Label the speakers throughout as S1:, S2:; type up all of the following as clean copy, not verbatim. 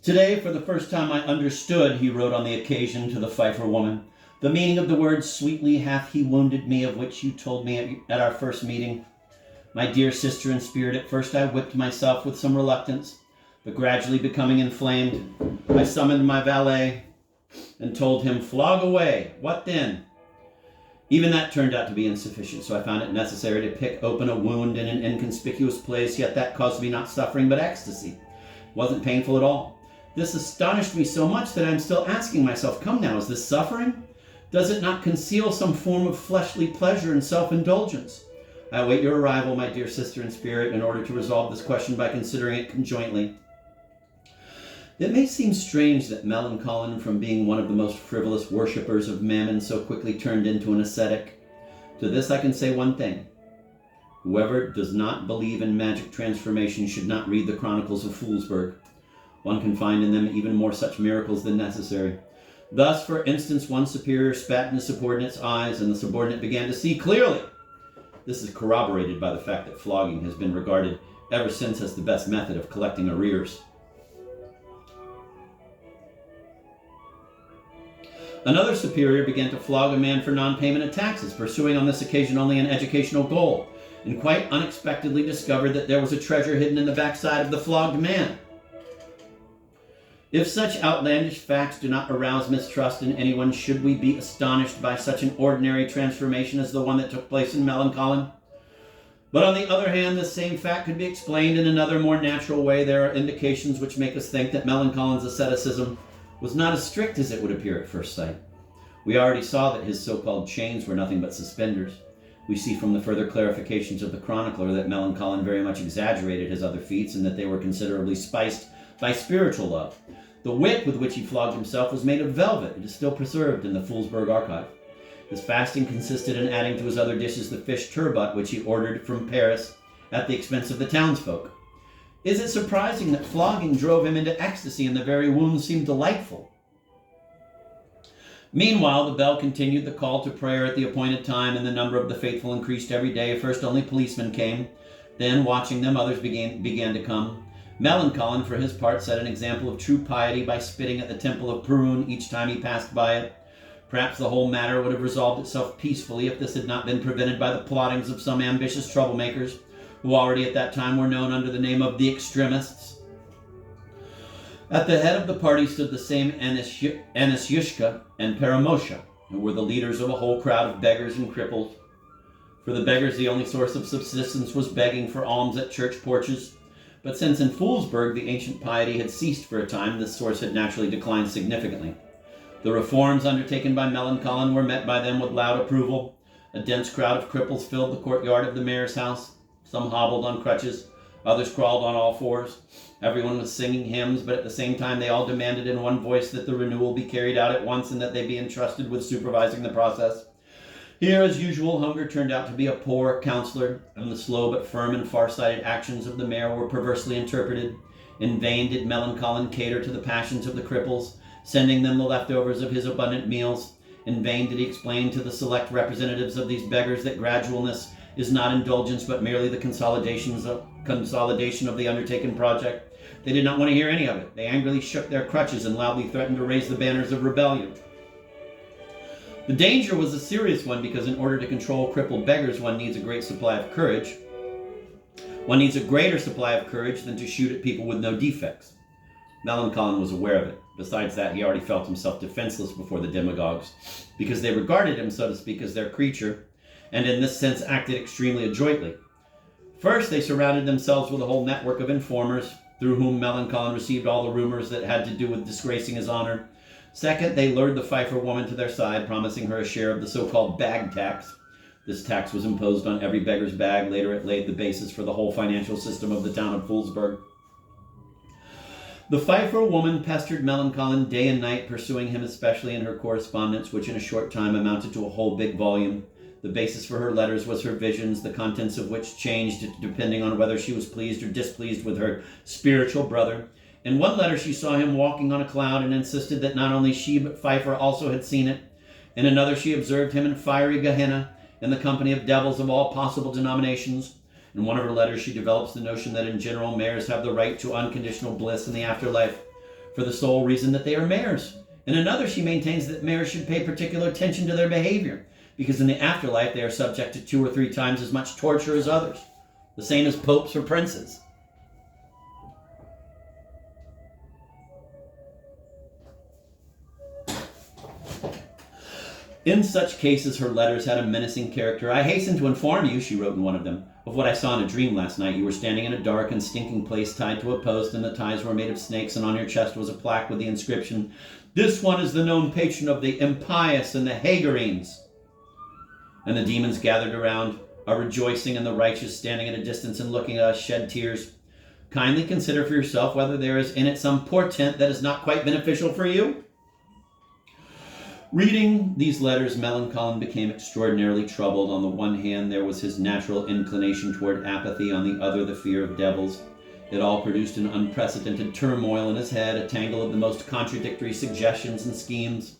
S1: Today, for the first time, I understood, he wrote on the occasion to the Pfeiffer woman, the meaning of the words, sweetly hath he wounded me, of which you told me at our first meeting. My dear sister in spirit, at first I whipped myself with some reluctance, but gradually becoming inflamed, I summoned my valet and told him, flog away. What then? Even that turned out to be insufficient, so I found it necessary to pick open a wound in an inconspicuous place, yet that caused me not suffering but ecstasy. It wasn't painful at all. This astonished me so much that I'm still asking myself, come now, is this suffering? Does it not conceal some form of fleshly pleasure and self-indulgence? I await your arrival, my dear sister in spirit, in order to resolve this question by considering it conjointly. It may seem strange that Melancholy, from being one of the most frivolous worshippers of Mammon, so quickly turned into an ascetic. To this I can say one thing. Whoever does not believe in magic transformation should not read the Chronicles of Foolsburg. One can find in them even more such miracles than necessary. Thus, for instance, one superior spat in his subordinate's eyes, and the subordinate began to see clearly. This is corroborated by the fact that flogging has been regarded ever since as the best method of collecting arrears. Another superior began to flog a man for non-payment of taxes, pursuing on this occasion only an educational goal, and quite unexpectedly discovered that there was a treasure hidden in the backside of the flogged man. If such outlandish facts do not arouse mistrust in anyone, should we be astonished by such an ordinary transformation as the one that took place in Melancholy? But on the other hand, this same fact could be explained in another more natural way. There are indications which make us think that Melancholy's asceticism was not as strict as it would appear at first sight. We already saw that his so-called chains were nothing but suspenders. We see from the further clarifications of the chronicler that Melancholy very much exaggerated his other feats and that they were considerably spiced by spiritual love. The whip with which he flogged himself was made of velvet. It is still preserved in the Foolsburg archive. His fasting consisted in adding to his other dishes the fish turbot, which he ordered from Paris at the expense of the townsfolk. Is it surprising that flogging drove him into ecstasy and the very wounds seemed delightful? Meanwhile, the bell continued the call to prayer at the appointed time, and the number of the faithful increased every day. First only policemen came, then, watching them, others began to come. Melancholy, for his part, set an example of true piety by spitting at the temple of Perun each time he passed by it. Perhaps the whole matter would have resolved itself peacefully if this had not been prevented by the plottings of some ambitious troublemakers, who already at that time were known under the name of the extremists. At the head of the party stood the same Anisyushka and Paramosha, who were the leaders of a whole crowd of beggars and cripples. For the beggars, the only source of subsistence was begging for alms at church porches. But since in Foolsburg the ancient piety had ceased for a time, this source had naturally declined significantly. The reforms undertaken by Melancholy were met by them with loud approval. A dense crowd of cripples filled the courtyard of the mayor's house. Some hobbled on crutches, others crawled on all fours. Everyone was singing hymns, but at the same time they all demanded in one voice that the renewal be carried out at once and that they be entrusted with supervising the process. Here, as usual, hunger turned out to be a poor counselor, and the slow but firm and far-sighted actions of the mayor were perversely interpreted. In vain did Melancholy cater to the passions of the cripples, sending them the leftovers of his abundant meals. In vain did he explain to the select representatives of these beggars that gradualness is not indulgence, but merely the consolidation of the undertaken project. They did not want to hear any of it. They angrily shook their crutches and loudly threatened to raise the banners of rebellion. The danger was a serious one because in order to control crippled beggars, one needs a great supply of courage. One needs a greater supply of courage than to shoot at people with no defects. Melancholy was aware of it. Besides that, he already felt himself defenseless before the demagogues, because they regarded him, so to speak, as their creature, and in this sense acted extremely adroitly. First, they surrounded themselves with a whole network of informers, through whom Melancholy received all the rumors that had to do with disgracing his honor. Second, they lured the Pfeiffer woman to their side, promising her a share of the so-called bag tax. This tax was imposed on every beggar's bag. Later, it laid the basis for the whole financial system of the town of Foolsburg. The Pfeiffer woman pestered Melancholy day and night, pursuing him especially in her correspondence, which in a short time amounted to a whole big volume. The basis for her letters was her visions, the contents of which changed depending on whether she was pleased or displeased with her spiritual brother. In one letter she saw him walking on a cloud and insisted that not only she but Pfeiffer also had seen it. In another she observed him in fiery Gehenna, in the company of devils of all possible denominations. In one of her letters she develops the notion that in general mayors have the right to unconditional bliss in the afterlife. for the sole reason that they are mayors. In another, she maintains that mayors should pay particular attention to their behavior, because in the afterlife they are subject to 2 or 3 times as much torture as others, the same as popes or princes. In such cases, her letters had a menacing character. "I hasten to inform you," she wrote in one of them, "of what I saw in a dream last night. You were standing in a dark and stinking place tied to a post, and the ties were made of snakes, and on your chest was a plaque with the inscription, 'This one is the known patron of the impious and the Hagarenes.' And the demons gathered around are rejoicing, and the righteous standing at a distance and looking at us shed tears. Kindly consider for yourself whether there is in it some portent that is not quite beneficial for you." Reading these letters, Melanchthon became extraordinarily troubled. On the one hand, there was his natural inclination toward apathy, on the other, the fear of devils. It all produced an unprecedented turmoil in his head, a tangle of the most contradictory suggestions and schemes.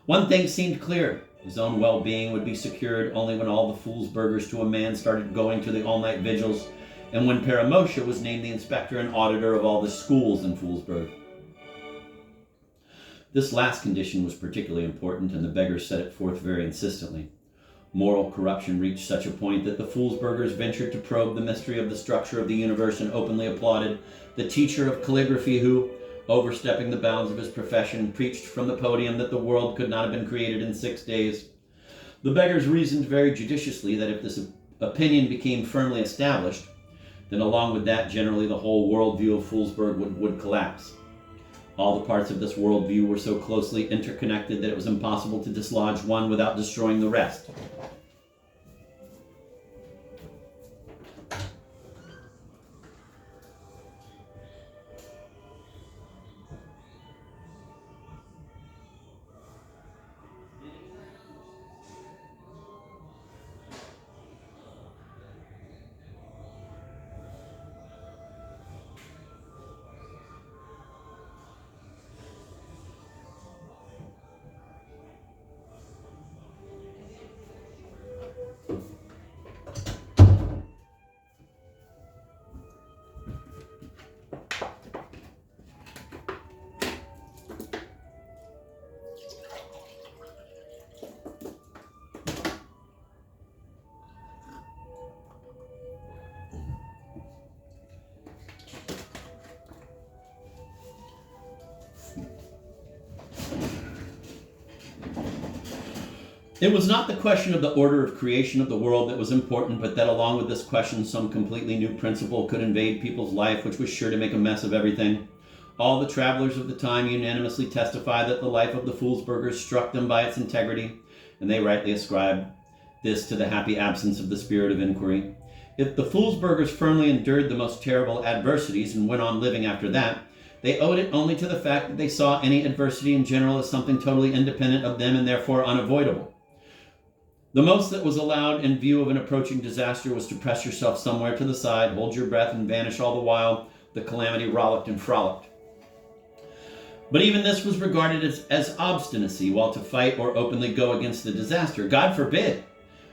S1: One thing seemed clear: his own well-being would be secured only when all the Foolsburgers to a man started going to the all-night vigils, and when Paramosha was named the inspector and auditor of all the schools in Foolsburg. This last condition was particularly important, and the beggars set it forth very insistently. Moral corruption reached such a point that the Foolsburgers ventured to probe the mystery of the structure of the universe and openly applauded the teacher of calligraphy who, overstepping the bounds of his profession, preached from the podium that the world could not have been created in 6 days. The beggars reasoned very judiciously that if this opinion became firmly established, then along with that, generally the whole worldview of Foolsburg would collapse. All the parts of this worldview were so closely interconnected that it was impossible to dislodge one without destroying the rest. It was not the question of the order of creation of the world that was important, but that along with this question, some completely new principle could invade people's life, which was sure to make a mess of everything. All the travelers of the time unanimously testify that the life of the Foolsburgers struck them by its integrity, and they rightly ascribe this to the happy absence of the spirit of inquiry. If the Foolsburgers firmly endured the most terrible adversities and went on living after that, they owed it only to the fact that they saw any adversity in general as something totally independent of them and therefore unavoidable. The most that was allowed in view of an approaching disaster was to press yourself somewhere to the side, hold your breath, and vanish all the while the calamity rollicked and frolicked. But even this was regarded as obstinacy, while to fight or openly go against the disaster, God forbid.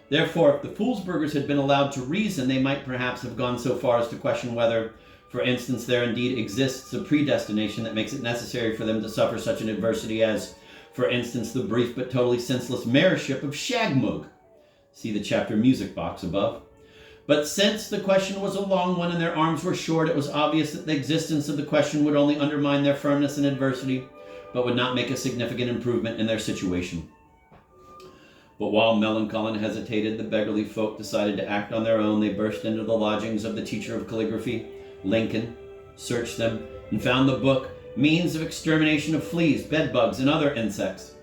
S1: Therefore, if the Foolsburgers had been allowed to reason, they might perhaps have gone so far as to question whether, for instance, there indeed exists a predestination that makes it necessary for them to suffer such an adversity as, for instance, the brief but totally senseless mayorship of Shagmug. See the chapter Music Box above. But since the question was a long one and their arms were short, it was obvious that the existence of the question would only undermine their firmness in adversity, but would not make a significant improvement in their situation. But while Melanchthon hesitated, the beggarly folk decided to act on their own. They burst into the lodgings of the teacher of calligraphy, Lincoln, searched them, and found the book, Means of Extermination of Fleas, Bedbugs, and Other Insects.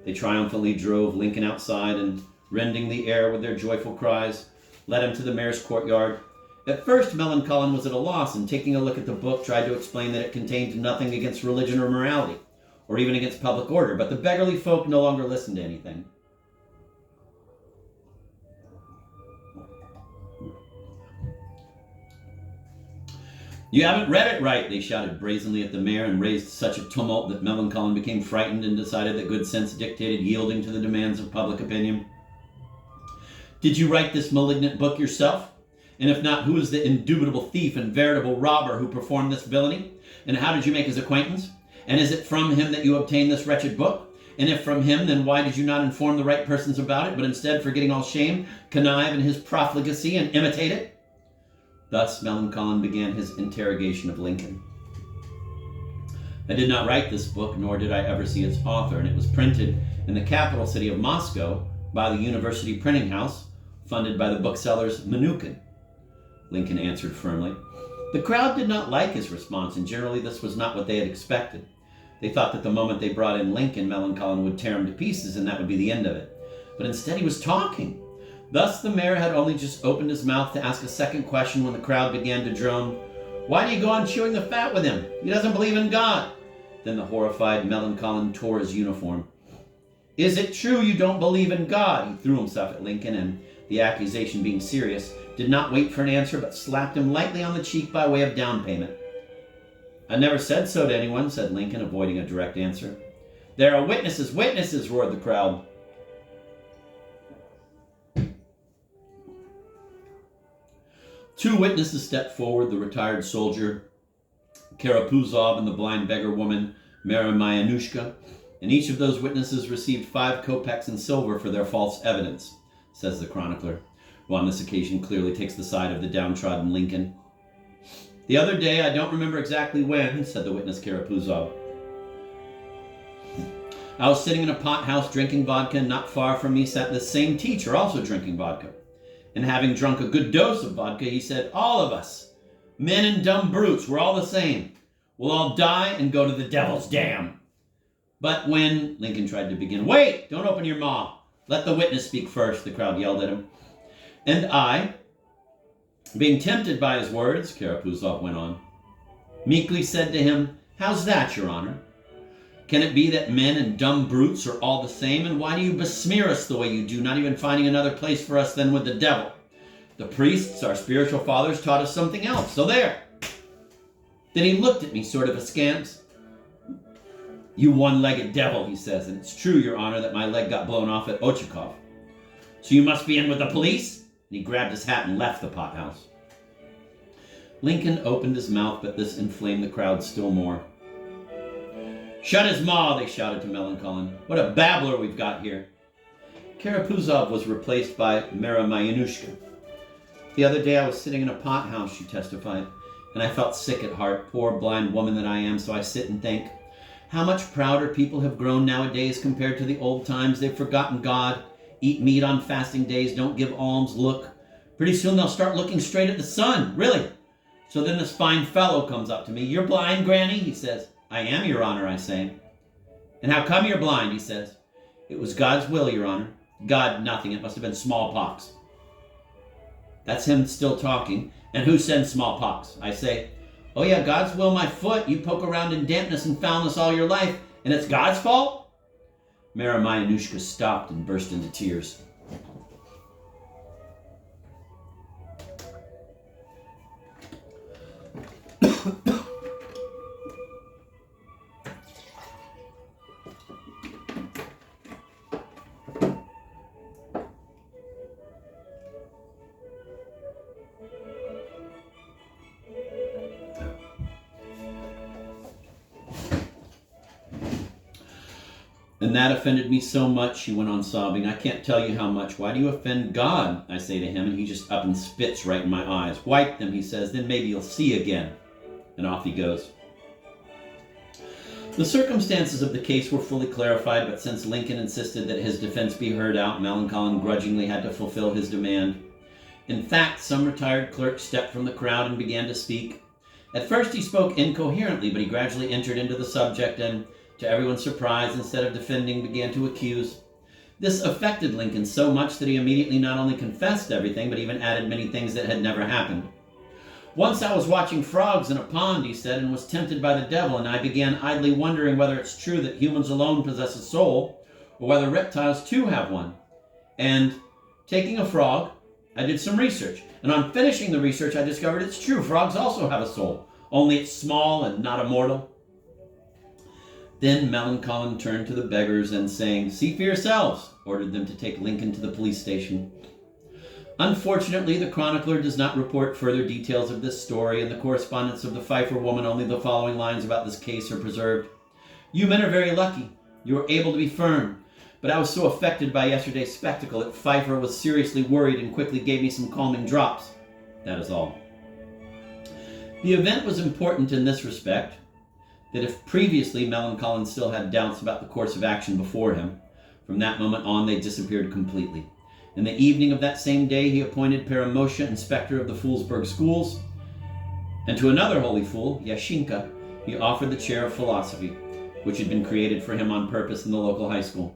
S1: They triumphantly drove Lincoln outside and, rending the air with their joyful cries, led him to the mayor's courtyard. At first, Melanchthon was at a loss, and taking a look at the book, tried to explain that it contained nothing against religion or morality, or even against public order. But the beggarly folk no longer listened to anything. "You haven't read it right," they shouted brazenly at the mayor, and raised such a tumult that Melanchthon became frightened and decided that good sense dictated yielding to the demands of public opinion. "Did you write this malignant book yourself? And if not, who is the indubitable thief and veritable robber who performed this villainy? And how did you make his acquaintance? And is it from him that you obtained this wretched book? And if from him, then why did you not inform the right persons about it, but instead, forgetting all shame, connive in his profligacy and imitate it? Thus Melanchthon began his interrogation of Lincoln. I did not write this book, nor did I ever see its author, and it was printed in the capital city of Moscow by the University Printing House, funded by the booksellers Minukin. Lincoln answered firmly. The crowd did not like his response, and generally this was not what they had expected. They thought that the moment they brought in Lincoln, Melanchthon would tear him to pieces, and that would be the end of it. But instead he was talking. Thus the mayor had only just opened his mouth to ask a second question when the crowd began to drone, Why do you go on chewing the fat with him? He doesn't believe in God. Then the horrified Melanchthon tore his uniform. Is it true you don't believe in God? He threw himself at Lincoln, and the accusation being serious, did not wait for an answer, but slapped him lightly on the cheek by way of down payment. I never said so to anyone, said Lincoln, avoiding a direct answer. There are witnesses, witnesses, roared the crowd. Two witnesses stepped forward, the retired soldier, Karapuzov, and the blind beggar woman, Mayanushka, and each of those witnesses received 5 kopecks in silver for their false evidence, says the chronicler, who on this occasion clearly takes the side of the downtrodden Lincoln. The other day, I don't remember exactly when, said the witness Karapuzov, I was sitting in a pot house drinking vodka, and not far from me sat this same teacher also drinking vodka. And having drunk a good dose of vodka, he said, all of us, men and dumb brutes, we're all the same. We'll all die and go to the devil's dam. But when Lincoln tried to begin, wait, don't open your maw. Let the witness speak first, the crowd yelled at him. And I, being tempted by his words, Karapuzov went on, meekly said to him, how's that, Your Honor? Can it be that men and dumb brutes are all the same? And why do you besmear us the way you do, not even finding another place for us than with the devil? The priests, our spiritual fathers, taught us something else, so there. Then he looked at me sort of askance. You one-legged devil, he says, and it's true, Your Honor, that my leg got blown off at Ochakov. So you must be in with the police? And he grabbed his hat and left the pothouse. Lincoln opened his mouth, but this inflamed the crowd still more. Shut his maw, they shouted to Melanchthon. What a babbler we've got here. Karapuzov was replaced by Mayanushka. The other day I was sitting in a pothouse, she testified, and I felt sick at heart, poor blind woman that I am, so I sit and think, how much prouder people have grown nowadays compared to the old times. They've forgotten God, eat meat on fasting days, don't give alms, look. Pretty soon they'll start looking straight at the sun, really. So then this fine fellow comes up to me. You're blind, Granny? He says. I am, Your Honor, I say. And how come you're blind? He says. It was God's will, Your Honor. God, nothing. It must have been smallpox. That's him still talking. And who sends smallpox? I say, oh yeah, God's will, my foot. You poke around in dampness and foulness all your life, and it's God's fault? Mayanushka stopped and burst into tears. And that offended me so much, she went on sobbing. I can't tell you how much. Why do you offend God? I say to him, and he just up and spits right in my eyes. Wipe them, he says, then maybe you'll see again. And off he goes. The circumstances of the case were fully clarified, but since Lincoln insisted that his defense be heard out, Melanchthon grudgingly had to fulfill his demand. In fact, some retired clerk stepped from the crowd and began to speak. At first he spoke incoherently, but he gradually entered into the subject and, to everyone's surprise, instead of defending, began to accuse. This affected Lincoln so much that he immediately not only confessed everything, but even added many things that had never happened. Once I was watching frogs in a pond, he said, and was tempted by the devil, and I began idly wondering whether it's true that humans alone possess a soul, or whether reptiles too have one. And, taking a frog, I did some research. And on finishing the research, I discovered it's true. Frogs also have a soul, only it's small and not immortal. Then Melanchthon turned to the beggars and, saying, see for yourselves, ordered them to take Lincoln to the police station. Unfortunately, the chronicler does not report further details of this story. In the correspondence of the Pfeiffer woman, only the following lines about this case are preserved. You men are very lucky. You were able to be firm. But I was so affected by yesterday's spectacle that Pfeiffer was seriously worried and quickly gave me some calming drops. That is all. The event was important in this respect, that if previously Mellon still had doubts about the course of action before him, from that moment on they disappeared completely. In the evening of that same day he appointed Peramosha inspector of the Foolsburg schools, and to another holy fool, Yashinka, he offered the chair of philosophy, which had been created for him on purpose in the local high school.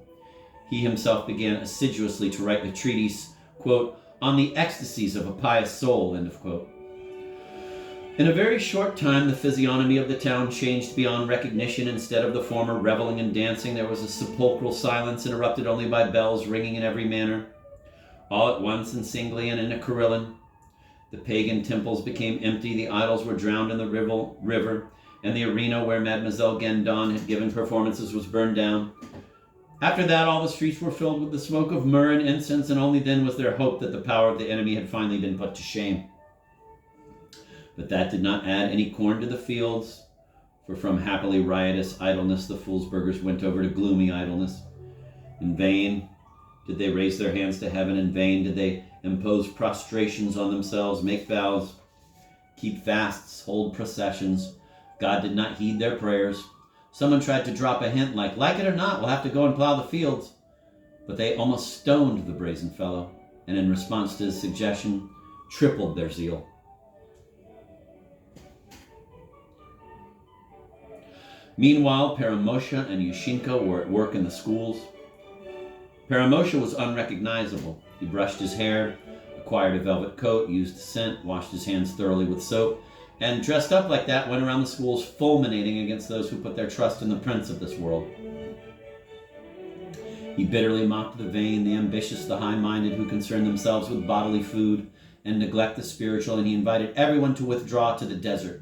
S1: He himself began assiduously to write the treatise, quote, on the ecstasies of a pious soul, end of quote. In a very short time, the physiognomy of the town changed beyond recognition. Instead of the former reveling and dancing, there was a sepulchral silence interrupted only by bells ringing in every manner. All at once and singly and in a carillon, the pagan temples became empty, the idols were drowned in the river, and the arena where Mademoiselle Gendon had given performances was burned down. After that, all the streets were filled with the smoke of myrrh and incense, and only then was there hope that the power of the enemy had finally been put to shame. But that did not add any corn to the fields, for from happily riotous idleness the Foolsburgers went over to gloomy idleness. In vain did they raise their hands to heaven, in vain did they impose prostrations on themselves, make vows, keep fasts, hold processions. God did not heed their prayers. Someone tried to drop a hint like it or not, we'll have to go and plow the fields. But they almost stoned the brazen fellow, and in response to his suggestion, tripled their zeal. Meanwhile, Peramosha and Yushinka were at work in the schools. Peramosha was unrecognizable. He brushed his hair, acquired a velvet coat, used scent, washed his hands thoroughly with soap, and dressed up like that went around the schools fulminating against those who put their trust in the prince of this world. He bitterly mocked the vain, the ambitious, the high-minded who concern themselves with bodily food and neglect the spiritual, and he invited everyone to withdraw to the desert.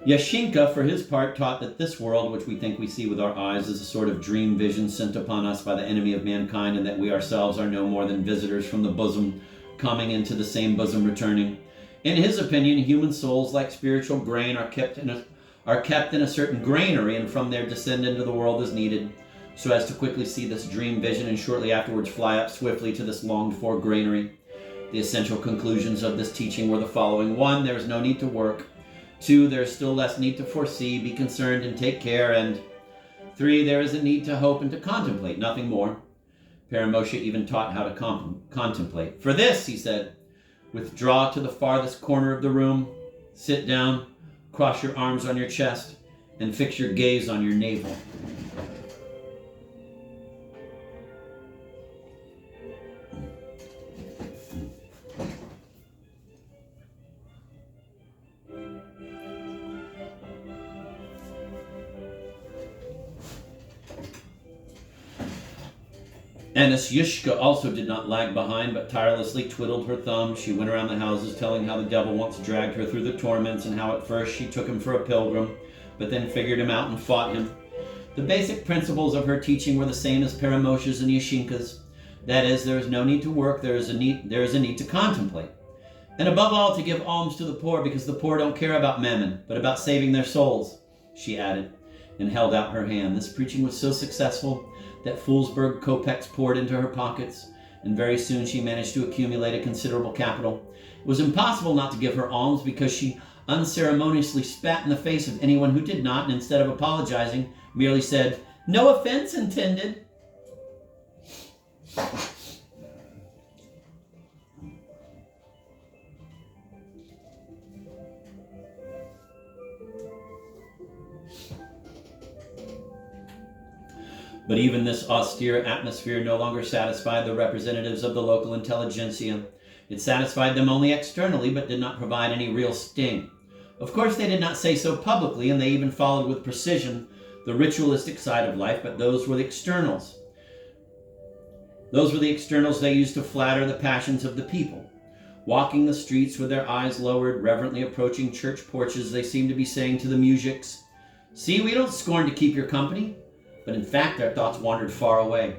S1: Yashinka, for his part, taught that this world, which we think we see with our eyes, is a sort of dream vision sent upon us by the enemy of mankind, and that we ourselves are no more than visitors from the bosom, coming into the same bosom returning. In his opinion, human souls, like spiritual grain, are kept in a certain granary, and from there descend into the world as needed, so as to quickly see this dream vision and shortly afterwards fly up swiftly to this longed-for granary. The essential conclusions of this teaching were the following. 1, there is no need to work. 2, there is still less need to foresee, be concerned, and take care. And 3, there is a need to hope and to contemplate, nothing more. Peramosha even taught how to contemplate. For this, he said, withdraw to the farthest corner of the room, sit down, cross your arms on your chest, and fix your gaze on your navel. Anasyushka also did not lag behind, but tirelessly twiddled her thumb. She went around the houses telling how the devil once dragged her through the torments, and how at first she took him for a pilgrim, but then figured him out and fought him. The basic principles of her teaching were the same as Peramosha's and Yashinka's. That is, there is no need to work, there is a need to contemplate. And above all, to give alms to the poor, because the poor don't care about mammon, but about saving their souls, she added, and held out her hand. This preaching was so successful that Foolsburg kopecks poured into her pockets, and very soon she managed to accumulate a considerable capital. It was impossible not to give her alms, because she unceremoniously spat in the face of anyone who did not, and instead of apologizing, merely said, "No offense intended." But even this austere atmosphere no longer satisfied the representatives of the local intelligentsia. It satisfied them only externally, but did not provide any real sting. Of course, they did not say so publicly, and they even followed with precision the ritualistic side of life, but those were the externals. Those were the externals they used to flatter the passions of the people. Walking the streets with their eyes lowered, reverently approaching church porches, they seemed to be saying to the muzhiks, "See, we don't scorn to keep your company." But in fact, their thoughts wandered far away.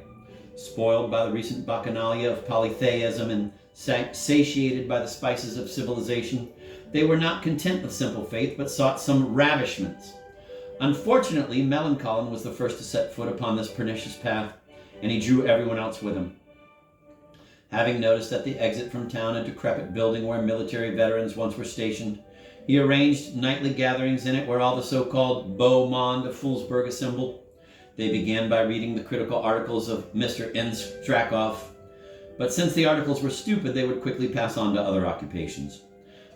S1: Spoiled by the recent bacchanalia of polytheism and satiated by the spices of civilization, they were not content with simple faith, but sought some ravishments. Unfortunately, Melancholy was the first to set foot upon this pernicious path, and he drew everyone else with him. Having noticed at the exit from town a decrepit building where military veterans once were stationed, he arranged nightly gatherings in it where all the so-called beau monde of Foolsburg assembled. They began by reading the critical articles of Mr. N. Strakoff, but since the articles were stupid, they would quickly pass on to other occupations.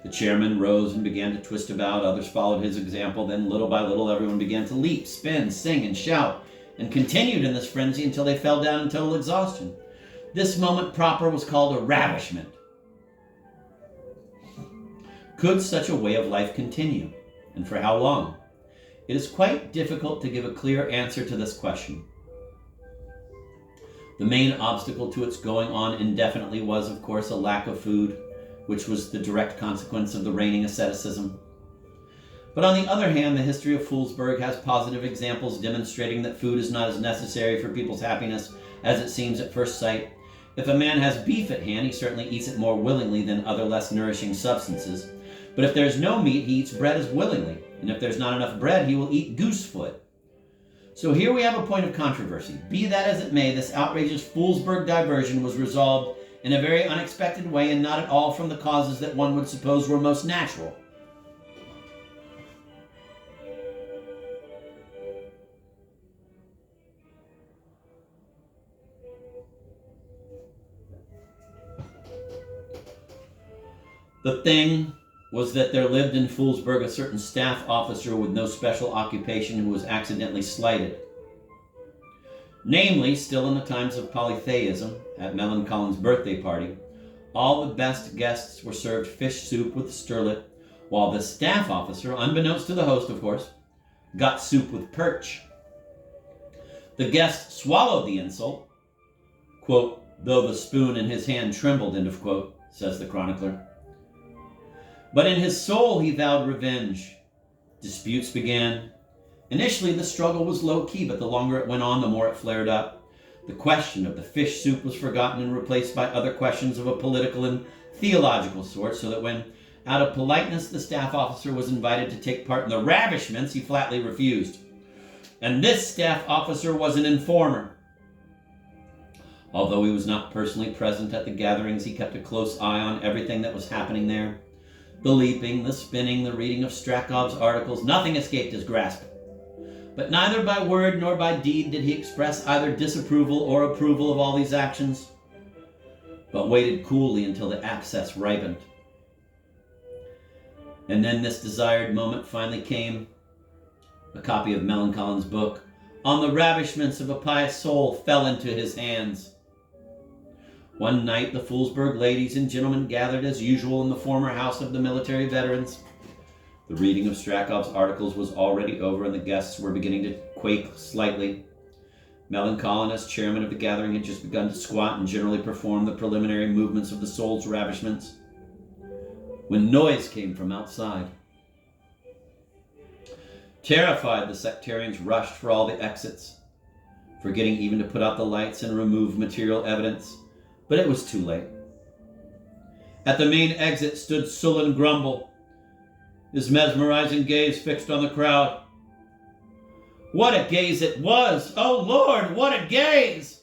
S1: The chairman rose and began to twist about. Others followed his example. Then, little by little, everyone began to leap, spin, sing, and shout, and continued in this frenzy until they fell down in total exhaustion. This moment proper was called a ravishment. Could such a way of life continue? And for how long? It is quite difficult to give a clear answer to this question. The main obstacle to its going on indefinitely was, of course, a lack of food, which was the direct consequence of the reigning asceticism. But on the other hand, the history of Foolsburg has positive examples demonstrating that food is not as necessary for people's happiness as it seems at first sight. If a man has beef at hand, he certainly eats it more willingly than other less nourishing substances. But if there's no meat, he eats bread as willingly. And if there's not enough bread, he will eat goosefoot. So here we have a point of controversy. Be that as it may, this outrageous Foolsburg diversion was resolved in a very unexpected way and not at all from the causes that one would suppose were most natural. The thing was that there lived in Foolsburg a certain staff officer with no special occupation who was accidentally slighted. Namely, still in the times of polytheism, at Melancholy's birthday party, all the best guests were served fish soup with sterlet, while the staff officer, unbeknownst to the host of course, got soup with perch. The guest swallowed the insult, quote, though the spoon in his hand trembled, end of quote, says the chronicler. But in his soul he vowed revenge. Disputes began. Initially the struggle was low-key, but the longer it went on, the more it flared up. The question of the fish soup was forgotten and replaced by other questions of a political and theological sort, so that when, out of politeness, the staff officer was invited to take part in the ravishments, he flatly refused. And this staff officer was an informer. Although he was not personally present at the gatherings, he kept a close eye on everything that was happening there. The leaping, the spinning, the reading of Strakov's articles, nothing escaped his grasp. But neither by word nor by deed did he express either disapproval or approval of all these actions, but waited coolly until the abscess ripened. And then this desired moment finally came. A copy of Melancholy's book, On the Ravishments of a Pious Soul, fell into his hands. One night, the Foolsburg ladies and gentlemen gathered as usual in the former house of the military veterans. The reading of Strakov's articles was already over, and the guests were beginning to quake slightly. Melancholy, as chairman of the gathering, had just begun to squat and generally perform the preliminary movements of the soul's ravishments, when noise came from outside. Terrified, the sectarians rushed for all the exits, forgetting even to put out the lights and remove material evidence. But it was too late. At the main exit stood sullen Grumble, his mesmerizing gaze fixed on the crowd. What a gaze it was! Oh Lord, what a gaze!